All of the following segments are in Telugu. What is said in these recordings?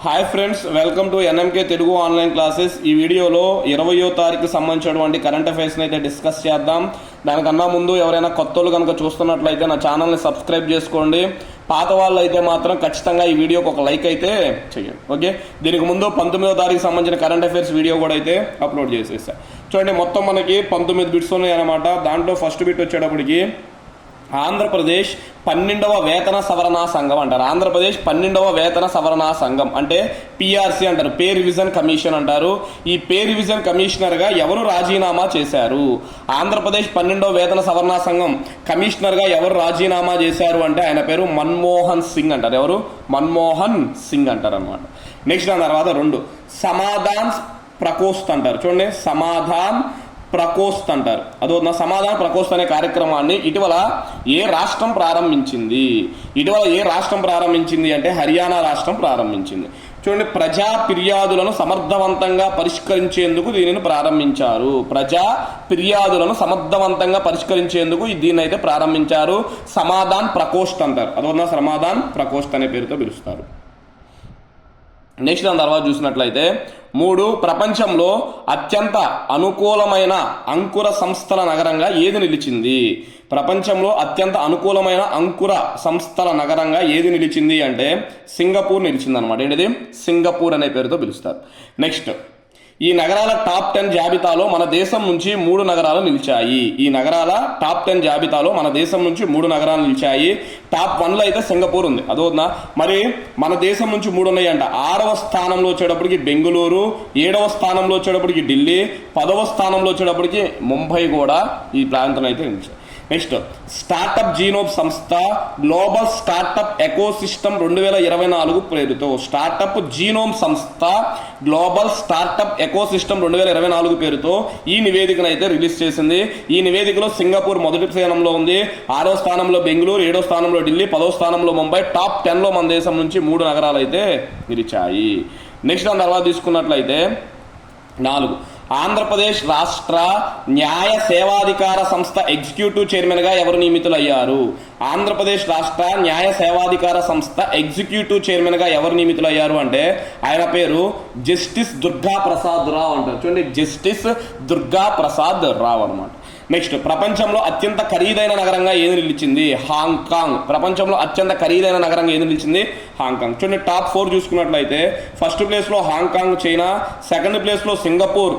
Hi friends, welcome to NMK Telugu online classes. ఈ వీడియోలో 20వ తారీఖు సంబంధించినటువంటి కరెంట్ అఫైర్స్ని అయితే డిస్కస్ చేద్దాం. దానికన్నా ముందు ఎవరైనా కొత్తలు కనుక చూస్తున్నట్లయితే నా ఛానల్ని సబ్స్క్రైబ్ చేసుకోండి. పాత వాళ్ళు అయితే మాత్రం ఖచ్చితంగా ఈ వీడియోకి ఒక లైక్ అయితే చేయండి. ఓకే, దీనికి ముందు 19వ తారీఖు సంబంధించిన కరెంట్ అఫైర్స్ వీడియో కూడా అయితే అప్లోడ్ చేసేసా. చూడండి, మొత్తం మనకి 19 బిట్స్ ఉన్నాయి అనమాట. దాంట్లో ఫస్ట్ బిట్ వచ్చేటప్పటికి ఆంధ్రప్రదేశ్ 12వ వేతన సవరణ సంఘం అంటారు. ఆంధ్రప్రదేశ్ 12వ వేతన సవరణ సంఘం అంటే పిఆర్సి అంటారు, పే రివిజన్ కమిషన్ అంటారు. ఈ పే రివిజన్ కమిషనర్గా ఎవరు రాజీనామా చేశారు? ఆంధ్రప్రదేశ్ 12వ వేతన సవరణ సంఘం కమిషనర్గా ఎవరు రాజీనామా చేశారు అంటే ఆయన పేరు మన్మోహన్ సింగ్ అంటారు. ఎవరు? మన్మోహన్ సింగ్ అంటారు అనమాట. నెక్స్ట్ దాని తర్వాత 2 సమాధాన్ ప్రకోష్ఠ్ అంటారు. చూడండి, సమాధాన్ ప్రకోష్ఠ్ అంటారు. అదో నా సమాధాన ప్రకోష్ఠ్ అనే కార్యక్రమాన్ని ఇటీవల ఏ రాష్ట్రం ప్రారంభించింది అంటే హర్యానా రాష్ట్రం ప్రారంభించింది. చూడండి, ప్రజా ఫిర్యాదులను సమర్థవంతంగా పరిష్కరించేందుకు దీనిని ప్రారంభించారు. ప్రజా ఫిర్యాదులను సమర్థవంతంగా పరిష్కరించేందుకు దీన్ని అయితే ప్రారంభించారు. సమాధాన్ ప్రకోష్ఠ్ అంటారు. అదో సమాధాన్ ప్రకోష్ఠ్ అనే పేరుతో పిలుస్తారు. నెక్స్ట్ దాని తర్వాత చూసినట్లయితే 3 ప్రపంచంలో అత్యంత అనుకూలమైన అంకుర సంస్థల నగరంగా ఏది నిలిచింది? ప్రపంచంలో అత్యంత అనుకూలమైన అంకుర సంస్థల నగరంగా ఏది నిలిచింది అంటే సింగపూర్ నిలిచింది అనమాట. ఏంటిది? సింగపూర్ అనే పేరుతో పిలుస్తారు. నెక్స్ట్, ఈ నగరాల టాప్ 10 జాబితాలో మన దేశం నుంచి 3 నగరాలు నిలిచాయి. ఈ నగరాల టాప్ 10 జాబితాలో మన దేశం నుంచి 3 నగరాలు నిలిచాయి. టాప్ 1లో అయితే సింగపూర్ ఉంది. అదోనా, మరి మన దేశం నుంచి 3 ఉన్నాయంట. 6వ స్థానంలో వచ్చేటప్పటికి బెంగళూరు, 7వ స్థానంలో వచ్చేటప్పటికి ఢిల్లీ, 10వ స్థానంలో వచ్చేటప్పటికి ముంబై కూడా ఈ ప్రాంతం అయితే నిలిచాయి. నెక్స్ట్, స్టార్టప్ జీనోమ్ సంస్థ గ్లోబల్ స్టార్టప్ ఎకోసిస్టమ్ 2024 పేరుతో స్టార్టప్ జీనోమ్ సంస్థ గ్లోబల్ స్టార్టప్ ఎకోసిస్టమ్ 2024 పేరుతో ఈ నివేదికను అయితే రిలీజ్ చేసింది. ఈ నివేదికలో సింగపూర్ మొదటి స్థానంలో ఉంది, 6వ స్థానంలో బెంగళూరు, 7వ స్థానంలో ఢిల్లీ, 10వ స్థానంలో ముంబై. టాప్ 10లో మన దేశం నుంచి 3 నగరాలు అయితే నిలిచాయి. నెక్స్ట్ దాని తర్వాత తీసుకున్నట్లయితే 4 ఆంధ్రప్రదేశ్ రాష్ట్ర న్యాయ సేవాధికార సంస్థ ఎగ్జిక్యూటివ్ చైర్మన్గా ఎవరు నియమితులయ్యారు? ఆంధ్రప్రదేశ్ రాష్ట్ర న్యాయ సేవాధికార సంస్థ ఎగ్జిక్యూటివ్ చైర్మన్గా ఎవరు నియమితులయ్యారు అంటే ఆయన పేరు జస్టిస్ దుర్గా ప్రసాద్ రావు అంటారు. చూడండి, జస్టిస్ దుర్గా ప్రసాద్ రావు అనమాట. నెక్స్ట్, ప్రపంచంలో అత్యంత ఖరీదైన నగరంగా ఏది నిలిచింది? హాంకాంగ్. ప్రపంచంలో అత్యంత ఖరీదైన నగరంగా ఏది నిలిచింది? హాంకాంగ్. చూడండి, టాప్ 4 చూసుకున్నట్లయితే ఫస్ట్ ప్లేస్లో హాంకాంగ్ చైనా, సెకండ్ ప్లేస్లో సింగపూర్,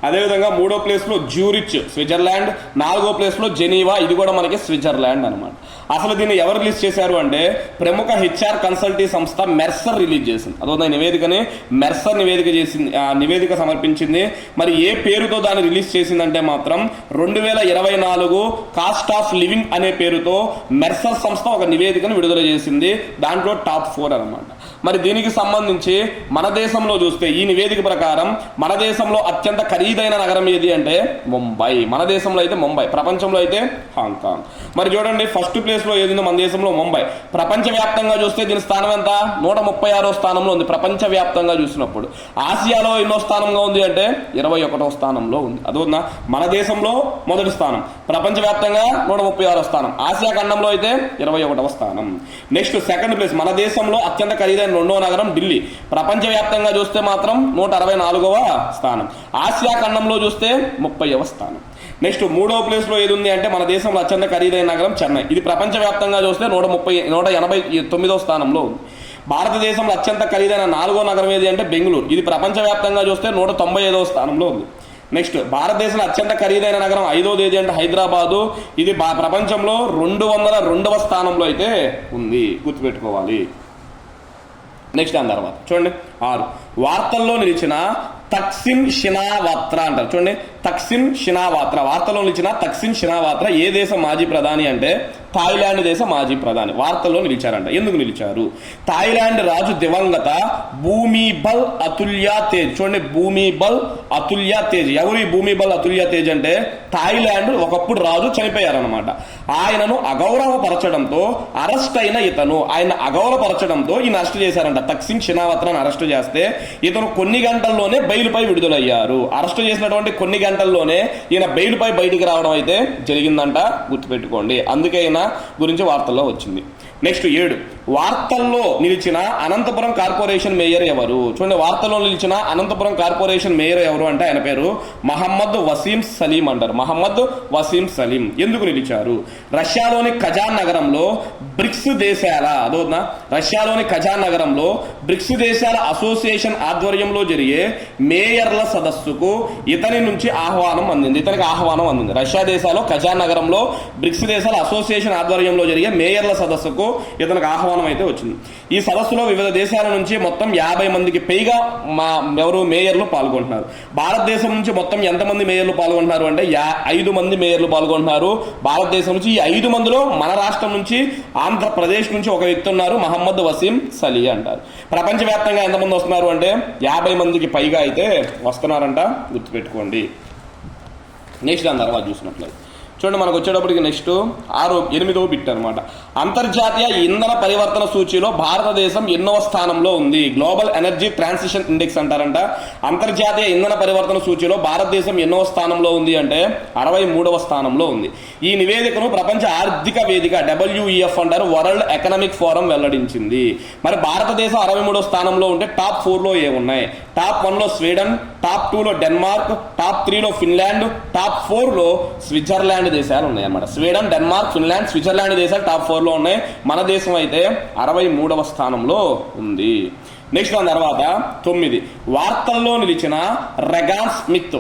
అదేవిధంగా 3వ ప్లేస్లో జ్యూరిచ్ స్విట్జర్లాండ్, 4వ ప్లేస్లో జెనీవా, ఇది కూడా మనకి స్విట్జర్లాండ్ అనమాట. అసలు దీన్ని ఎవరు రిలీజ్ చేశారు అంటే ప్రముఖ హెచ్ఆర్ కన్సల్టీ సంస్థ మెర్సర్ రిలీజ్ చేసింది. అదో నివేదికని మెర్సర్ నివేదిక సమర్పించింది. మరి ఏ పేరుతో దాన్ని రిలీజ్ చేసిందంటే మాత్రం 2024 కాస్ట్ ఆఫ్ లివింగ్ అనే పేరుతో మెర్సర్ సంస్థ ఒక నివేదికను విడుదల చేసింది. దాంట్లో టాప్ 4 అనమాట. మరి దీనికి సంబంధించి మన దేశంలో చూస్తే ఈ నివేదిక ప్రకారం మన దేశంలో అత్యంత ఖరీదైన నగరం ఏది అంటే ముంబై. మన దేశంలో అయితే ముంబై, ప్రపంచంలో అయితే హాంకాంగ్. మరి చూడండి, ఫస్ట్ ప్లేస్లో ఏది మన దేశంలో? ముంబై. ప్రపంచవ్యాప్తంగా చూస్తే దీని స్థానం ఎంత? 136వ స్థానంలో ఉంది ప్రపంచవ్యాప్తంగా చూసినప్పుడు. ఆసియాలో ఎన్నో స్థానంగా ఉంది అంటే 21వ స్థానంలో ఉంది. అదోనా, మన దేశంలో మొదటి స్థానం, ప్రపంచవ్యాప్తంగా 136వ స్థానం, ఆసియా ఖండంలో అయితే 21వ స్థానం. నెక్స్ట్, సెకండ్ ప్లేస్ మన దేశంలో అత్యంత ఖరీదైన 2వ నగరం ఢిల్లీ. ప్రపంచవ్యాప్తంగా చూస్తే మాత్రం 164వ స్థానం, ఆసియా ఖండంలో చూస్తే 30వ స్థానం. నెక్స్ట్, 3వ ప్లేస్లో ఏది ఉంది అంటే మన దేశంలో అత్యంత ఖరీదైన నగరం చెన్నై. ఇది ప్రపంచవ్యాప్తంగా చూస్తే 189వ స్థానంలో ఉంది. భారతదేశంలో అత్యంత ఖరీదైన 4వ నగరం ఏది అంటే బెంగళూరు. ఇది ప్రపంచవ్యాప్తంగా చూస్తే 195వ స్థానంలో ఉంది. నెక్స్ట్, భారతదేశంలో అత్యంత ఖరీదైన నగరం 5వది ఏది అంటే హైదరాబాదు. ఇది ప్రపంచంలో 202వ స్థానంలో అయితే ఉంది, గుర్తుపెట్టుకోవాలి. నెక్స్ట్ దాని తర్వాత చూడండి 6 వార్తల్లో నిలిచిన తక్సిన్ షినావాత్రా అంటారు. చూడండి, తక్సిన్ షినావాత్రా, వార్తల్లో నిలిచిన తక్సిన్ షినావాత్రా ఏ దేశ మాజీ ప్రధాని అంటే థాయిలాండ్ దేశ మాజీ ప్రధాని. వార్తల్లో నిలిచారంట. ఎందుకు నిలిచారు? థాయిలాండ్ రాజు దివంగత భూమిబల్ అతుల్యా తేజ్. చూడండి, భూమిబల్ అతుల్యా తేజ్. ఎవరు ఈ భూమిబల్ అతుల్యా తేజ్ అంటే థాయిలాండ్ ఒకప్పుడు రాజు చనిపోయారనమాట. ఆయనను అగౌరవపరచడంతో అరెస్ట్ అయిన ఇతను, ఆయన అగౌరవపరచడంతో ఈయన అరెస్ట్ చేశారంట. తక్సిన్ షినావాత్రాను అరెస్ట్ చేస్తే ఇతను కొన్ని గంటల్లోనే బెయిల్పై విడుదలయ్యారు. అరెస్ట్ చేసినటువంటి కొన్ని గంటల్లోనే ఈయన బెయిల్పై బయటికి రావడం అయితే జరిగిందంట, గుర్తుపెట్టుకోండి. అందుకే ఈయన గురించి వార్తల్లో వచ్చింది. నెక్స్ట్ 7 వార్తల్లో నిలిచిన అనంతపురం కార్పొరేషన్ మేయర్ ఎవరు? చూడండి, వార్తల్లో నిలిచిన అనంతపురం కార్పొరేషన్ మేయర్ ఎవరు అంటే ఆయన పేరు మహమ్మద్ వసీం సలీం అంటారు. మహమ్మద్ వసీం సలీం. ఎందుకు నిలిచారు? రష్యాలోని కజాన్ నగరంలో బ్రిక్స్ దేశాల రష్యాలోని కజాన్ నగరంలో బ్రిక్స్ దేశాల అసోసియేషన్ ఆధ్వర్యంలో జరిగే మేయర్ల సదస్సుకు ఇతనికి ఆహ్వానం అందింది. రష్యా దేశాల్లో కజాన్ నగరంలో బ్రిక్స్ దేశాల అసోసియేషన్ ఆధ్వర్యంలో జరిగే మేయర్ల సదస్సుకు ఇతనికి ఆహ్వానం అయితే వచ్చింది. ఈ సదస్సులో వివిధ దేశాల నుంచి మొత్తం 50 మందికి పైగా మేయర్లు పాల్గొంటున్నారు. భారతదేశం నుంచి మొత్తం ఎంతమంది మేయర్లు పాల్గొంటున్నారు అంటే 5 మంది మేయర్లు పాల్గొంటున్నారు భారతదేశం నుంచి. ఈ 5 మందిలో మన రాష్ట్రం నుంచి, ఆంధ్రప్రదేశ్ నుంచి ఒక వ్యక్తి ఉన్నారు, మహమ్మద్ వసీం సలీ అంటారు. ప్రపంచవ్యాప్తంగా ఎంతమంది వస్తున్నారు అంటే 50 మందికి పైగా అయితే వస్తున్నారంట, గుర్తుపెట్టుకోండి. నెక్స్ట్ దాని తర్వాత చూసినట్లయితే చూడండి, మనకు వచ్చేటప్పటికి నెక్స్ట్ 8వ బిట్ అనమాట. అంతర్జాతీయ ఇంధన పరివర్తన సూచీలో భారతదేశం ఎన్నవ స్థానంలో ఉంది? గ్లోబల్ ఎనర్జీ ట్రాన్సిషన్ ఇండెక్స్ అంటారంట. అంతర్జాతీయ ఇంధన పరివర్తన సూచీలో భారతదేశం ఎన్నవ స్థానంలో ఉంది అంటే 63వ స్థానంలో ఉంది. ఈ నివేదికను ప్రపంచ ఆర్థిక వేదిక WEF అంటారు, వరల్డ్ ఎకనామిక్ ఫోరం వెల్లడించింది. మరి భారతదేశం 63వ స్థానంలో ఉంటే టాప్ 4లో ఏమున్నాయి? టాప్ 1లో స్వీడన్, టాప్ 2లో డెన్మార్క్, టాప్ 3లో ఫిన్లాండ్, టాప్ 4లో స్విట్జర్లాండ్ దేశాలు ఉన్నాయి అన్నమాట. స్వీడన్, డెన్మార్క్, ఫిన్లాండ్, స్విట్జర్లాండ్ దేశాలు టాప్ 4లో ఉన్నాయి. మన దేశం అయితే 63వ స్థానంలో ఉంది. నెక్స్ట్ దాని తర్వాత 9, వార్తల్లో నిలిచిన రెగాన్ స్మిత్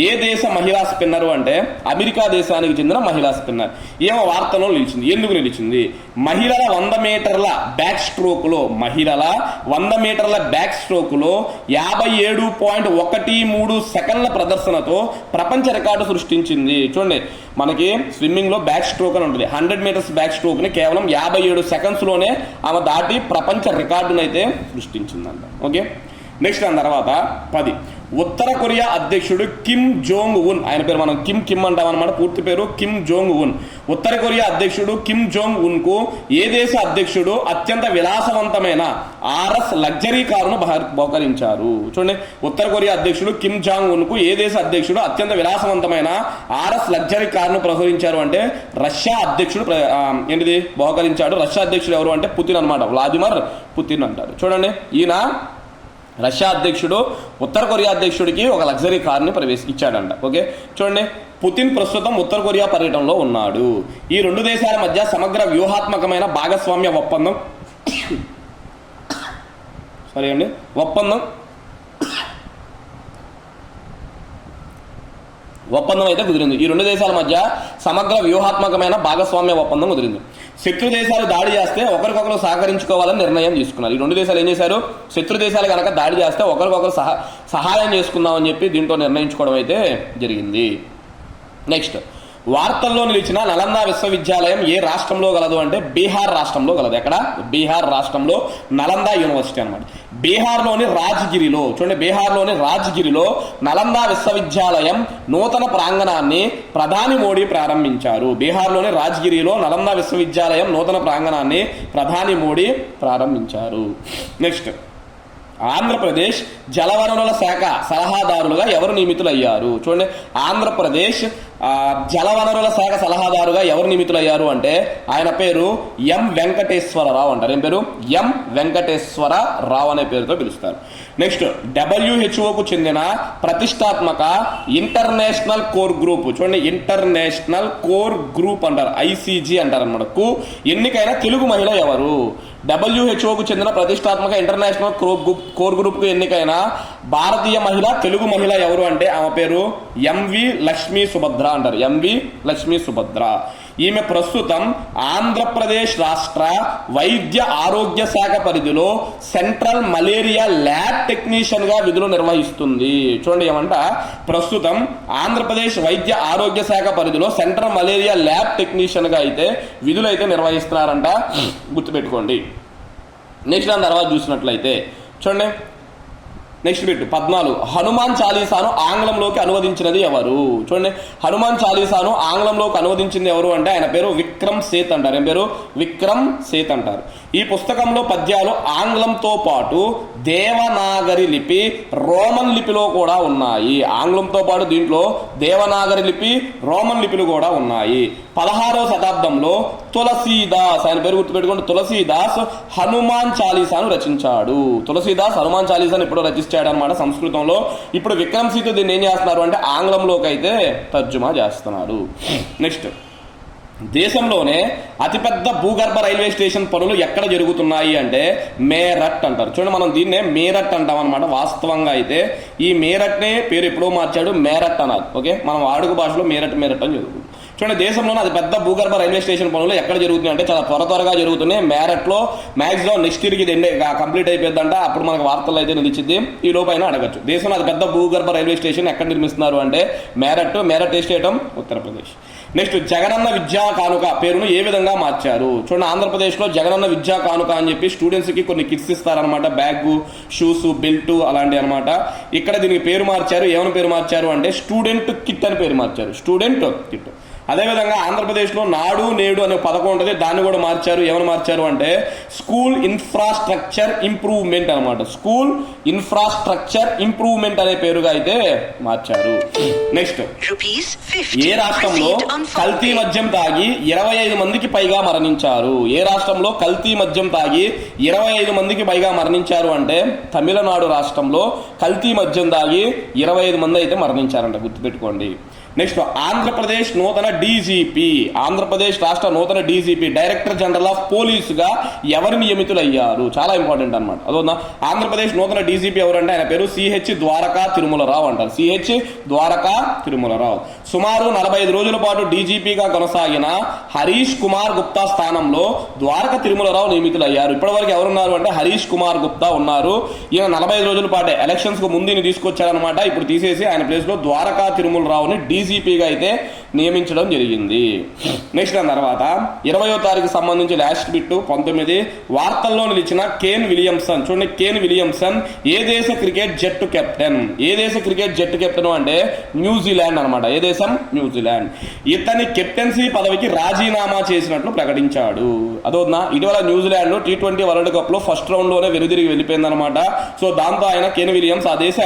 ఏ దేశ మహిళా స్పిన్నర్ అంటే అమెరికా దేశానికి చెందిన మహిళా స్పిన్నర్. ఏమో వార్తల్లో నిలిచింది. ఎందుకు నిలిచింది? మహిళల 100 మీటర్ల బ్యాక్ స్ట్రోక్లో 57.13 సెకండ్ల ప్రదర్శనతో ప్రపంచ రికార్డు సృష్టించింది. చూడండి, మనకి స్విమ్మింగ్ లో బ్యాక్ స్ట్రోక్ అని ఉంటుంది. 100 మీటర్స్ బ్యాక్ స్ట్రోక్ ని కేవలం 57 సెకండ్స్ లోనే ఆమె దాటి ప్రపంచ రికార్డును అయితే సృష్టించిందంట. ఓకే, నెక్స్ట్ దాని తర్వాత 10, ఉత్తర కొరియా అధ్యక్షుడు కిమ్ జోంగ్ ఉన్, ఆయన పేరు మనం కిమ్ అంటాం అనమాట, పూర్తి పేరు కిమ్ జోంగ్ ఉన్. ఉత్తర కొరియా అధ్యక్షుడు కిమ్ జోంగ్ ఉన్ కు ఏ దేశ అధ్యక్షుడు అత్యంత విలాసవంతమైన RS లగ్జరీ కారును బహుకరించారు? చూడండి, ఉత్తర కొరియా అధ్యక్షుడు కిమ్ జాంగ్ ఉన్ కు ఏ దేశ అధ్యక్షుడు అత్యంత విలాసవంతమైన RS లగ్జరీ కారును ప్రసరించారు అంటే రష్యా అధ్యక్షుడు బహుకరించాడు. రష్యా అధ్యక్షుడు ఎవరు అంటే పుతిన్ అనమాట, వ్లాదిమిర్ పుతిన్ అంటారు. చూడండి, ఈయన రష్యా అధ్యక్షుడు ఉత్తర కొరియా అధ్యక్షుడికి ఒక లగ్జరీ కార్ని ఇచ్చాడంట. ఓకే, చూడండి, పుతిన్ ప్రస్తుతం ఉత్తర కొరియా పర్యటనలో ఉన్నాడు. ఈ 2 దేశాల మధ్య సమగ్ర వ్యూహాత్మకమైన భాగస్వామ్య ఒప్పందం అయితే కుదిరింది. ఈ 2 దేశాల మధ్య సమగ్ర వ్యూహాత్మకమైన భాగస్వామ్య ఒప్పందం కుదిరింది. శత్రు దేశాలు దాడి చేస్తే ఒకరికొకరు సహకరించుకోవాలని నిర్ణయం తీసుకున్నారు. ఈ 2 దేశాలు ఏం చేశారు? శత్రు దేశాలు కనుక దాడి చేస్తే ఒకరికొకరు సహాయం చేసుకుందామని చెప్పి దీంట్లో నిర్ణయించుకోవడం అయితే జరిగింది. నెక్స్ట్, వార్తల్లో నిలిచిన నలంద విశ్వవిద్యాలయం ఏ రాష్ట్రంలో గలదు అంటే బీహార్ రాష్ట్రంలో గలదు. ఎక్కడ? బీహార్ రాష్ట్రంలో నలంద యూనివర్సిటీ అనమాట. బీహార్లోని రాజ్గిరిలో నలంద విశ్వవిద్యాలయం నూతన ప్రాంగణాన్ని ప్రధాని మోడీ ప్రారంభించారు. బీహార్లోని రాజ్గిరిలో నలంద విశ్వవిద్యాలయం నూతన ప్రాంగణాన్ని ప్రధాని మోడీ ప్రారంభించారు. నెక్స్ట్, ఆంధ్రప్రదేశ్ జలవనరుల శాఖ సలహాదారులుగా ఎవరు నియమితులయ్యారు? చూడండి, ఆంధ్రప్రదేశ్ జలవనరుల శాఖ సలహాదారుగా ఎవరు నియమితులయ్యారు అంటే ఆయన పేరు ఎం వెంకటేశ్వరరావు అంటారు. ఏం పేరు? ఎం వెంకటేశ్వరరావు అనే పేరుతో పిలుస్తారు. నెక్స్ట్, WHOకు చెందిన ప్రతిష్టాత్మక ఇంటర్నేషనల్ కోర్ గ్రూప్, చూడండి, ఇంటర్నేషనల్ కోర్ గ్రూప్ అంటారు, ICG అంటారు అనమాట, కు ఎన్నికైన తెలుగు మహిళ ఎవరు? WHOకు చెందిన ప్రతిష్టాత్మక ఇంటర్నేషనల్ కోర్ గ్రూప్ కు ఎన్నికైన భారతీయ మహిళ, తెలుగు మహిళ ఎవరు అంటే ఆమె పేరు MV లక్ష్మీ సుభద్ర అంటారు. MV లక్ష్మీ సుభద్ర. ఈమె ప్రస్తుతం ఆంధ్రప్రదేశ్ రాష్ట్ర వైద్య ఆరోగ్య శాఖ పరిధిలో సెంట్రల్ మలేరియా ల్యాబ్ టెక్నీషియన్ గా విధులు నిర్వహిస్తుంది. చూడండి, ఏమంట ప్రస్తుతం ఆంధ్రప్రదేశ్ వైద్య ఆరోగ్య శాఖ పరిధిలో సెంట్రల్ మలేరియా ల్యాబ్ టెక్నీషియన్ గా అయితే విధులు అయితే నిర్వహిస్తున్నారంట, గుర్తుపెట్టుకోండి. నెక్స్ట్ దాని తర్వాత చూసినట్లయితే చూడండి, నెక్స్ట్ బిట్ 14, హనుమాన్ చాలీసాను ఆంగ్లంలోకి అనువదించినది ఎవరు? చూడండి, హనుమాన్ చాలీసాను ఆంగ్లంలోకి అనువదించింది ఎవరు అంటే ఆయన పేరు విక్రమ్ సేత్ అంటారు. ఏం పేరు? విక్రమ్ సేత్ అంటారు. ఈ పుస్తకంలో పద్యాలు ఆంగ్లంతో పాటు దేవనాగరి లిపి, రోమన్ లిపిలో కూడా ఉన్నాయి. ఆంగ్లంతో పాటు దీంట్లో దేవనాగరి లిపి, రోమన్ లిపిలు కూడా ఉన్నాయి. 16వ శతాబ్దంలో తులసీదాస్, ఆయన పేరు గుర్తుపెట్టుకుంటే తులసీదాస్ హనుమాన్ చాలీసాను రచించాడు. తులసీదాస్ హనుమాన్ చాలీసాను ఇప్పుడు రచించాడు అనమాట సంస్కృతంలో. ఇప్పుడు విక్రమ్సీతో దీన్ని ఏం చేస్తున్నారు అంటే ఆంగ్లంలోకి అయితే తర్జుమా చేస్తున్నారు. నెక్స్ట్, దేశంలోనే అతిపెద్ద భూగర్భ రైల్వే స్టేషన్ పనులు ఎక్కడ జరుగుతున్నాయి అంటే మేరట్ అంటారు. చూడండి, మనం దీన్నే మేరట్ అంటాం అనమాట. వాస్తవంగా అయితే ఈ మేరట్నే పేరు ఎప్పుడో మార్చాడు, మేరట్ అన్నారు. ఓకే, మనం వాడుక భాషలో మేరట్ మేరట్ అని చదువుకుంటాం. చూడండి, దేశంలోనే అది పెద్ద భూగర్భ రైల్వే స్టేషన్ పనులు ఎక్కడ జరుగుతున్నాయి అంటే చాలా త్వరగా జరుగుతున్నాయి. మేరట్లో మ్యాక్సిమం నెక్స్ట్ ఇయర్కి ఇది కంప్లీట్ అయిపోద్దంట. అప్పుడు మనకు వార్తలు అయితే నిలిచింది. ఈ లోపైన అడగచ్చు, దేశంలో అది పెద్ద భూగర్భ రైల్వే స్టేషన్ ఎక్కడ నిర్మిస్తున్నారు అంటే మేరట్. మేరట్ ఏ స్టేట్? ఉత్తరప్రదేశ్. నెక్స్ట్, జగనన్న విద్యా కానుక పేరును ఏ విధంగా మార్చారు? చూడండి, ఆంధ్రప్రదేశ్లో జగనన్న విద్యా కానుక అని చెప్పి స్టూడెంట్స్కి కొన్ని కిట్స్ ఇస్తారనమాట. బ్యాగ్, షూస్, బెల్ట్ అలాంటివి అనమాట. ఇక్కడ దీనికి పేరు మార్చారు. ఏమైనా పేరు మార్చారు అంటే స్టూడెంట్ కిట్ అని పేరు మార్చారు. Student kit. అదేవిధంగా ఆంధ్రప్రదేశ్లో నాడు నేడు అనే పథకం ఉంటుంది, దాన్ని కూడా మార్చారు. ఏమైనా మార్చారు అంటే స్కూల్ ఇన్ఫ్రాస్ట్రక్చర్ ఇంప్రూవ్మెంట్ అనమాట. స్కూల్ ఇన్ఫ్రాస్ట్రక్చర్ ఇంప్రూవ్మెంట్ అనే పేరుగా అయితే మార్చారు. నెక్స్ట్, ఏ రాష్ట్రంలో కల్తీ మద్యం తాగి 25 మందికి పైగా మరణించారు? ఏ రాష్ట్రంలో కల్తీ మద్యం తాగి 25 మందికి పైగా మరణించారు అంటే తమిళనాడు రాష్ట్రంలో కల్తీ మద్యం తాగి 25 మంది అయితే మరణించారంట, గుర్తుపెట్టుకోండి. నెక్స్ట్, ఆంధ్రప్రదేశ్ నూతన డీజీపీ, ఆంధ్రప్రదేశ్ రాష్ట్ర నూతన డీజీపీ డైరెక్టర్ జనరల్ ఆఫ్ పోలీసుగా ఎవరు నియమితులయ్యారు? చాలా ఇంపార్టెంట్ అనమాట. అదొందా, ఆంధ్రప్రదేశ్ నూతన డీజీపీ ఎవరంటే ఆయన పేరు సిహెచ్ ద్వారకా తిరుమలరావు అంటారు. సిహెచ్ ద్వారకా తిరుమలరావు. సుమారు 45 రోజుల పాటు డీజీపీగా కొనసాగిన హరీష్ కుమార్ గుప్తా స్థానంలో ద్వారకా తిరుమలరావు నియమితులయ్యారు. ఇప్పటివరకు ఎవరున్నారు అంటే హరీష్ కుమార్ గుప్తా ఉన్నారు. ఈయన 45 రోజుల పాటే ఎలక్షన్స్ కు ముందు తీసుకొచ్చారనమాట. ఇప్పుడు తీసేసి ఆయన ప్లేస్ లో ద్వారకా తిరుమలరావుని డీజీపీగా అయితే నియమించడం జరిగింది. నెక్స్ట్, దాని తర్వాత 20వ తారీఖు సంబంధించి లాస్ట్ బిట్ 19 వార్తల్లో నిలిచిన కేన్ విలియమ్సన్. చూడండి, కేన్ విలియమ్సన్ ఏ దేశ క్రికెట్ జట్టు కెప్టెన్? ఏ దేశ క్రికెట్ జట్టు కెప్టెన్ అంటే న్యూజిలాండ్ అనమాట. ఏ దేశం? న్యూజిలాండ్. ఇతని కెప్టెన్సీ పదవికి రాజీనామా చేసినట్లు ప్రకటించాడు. అదోనా, ఇటీవల న్యూజిలాండ్ T20 వరల్డ్ కప్ లో ఫస్ట్ రౌండ్ లోనే వెనుదిరిగి వెళ్ళిపోయిందనమాట. సో దాంతో ఆయన కేన్ విలియమ్స్ ఆ దేశ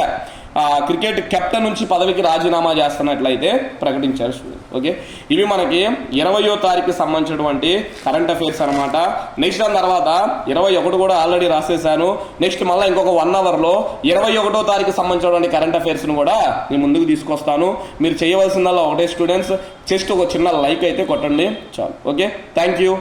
క్రికెట్ కెప్టెన్ నుంచి పదవికి రాజీనామా చేస్తున్నట్లయితే ప్రకటించారు. ఓకే, ఇవి మనకి 20వ తారీఖుకి సంబంధించినటువంటి కరెంట్ అఫైర్స్ అనమాట. నెక్స్ట్ దాని తర్వాత 21 కూడా ఆల్రెడీ రాసేసాను. నెక్స్ట్ మళ్ళీ ఇంకొక 1 అవర్లో 21వ తారీఖుకి సంబంధించినటువంటి కరెంట్ అఫైర్స్ను కూడా నేను ముందుకు తీసుకొస్తాను. మీరు చేయవలసిందల్లా ఒకటే స్టూడెంట్స్, జస్ట్ ఒక చిన్న లైక్ అయితే కొట్టండి చాలు. Okay, thank you.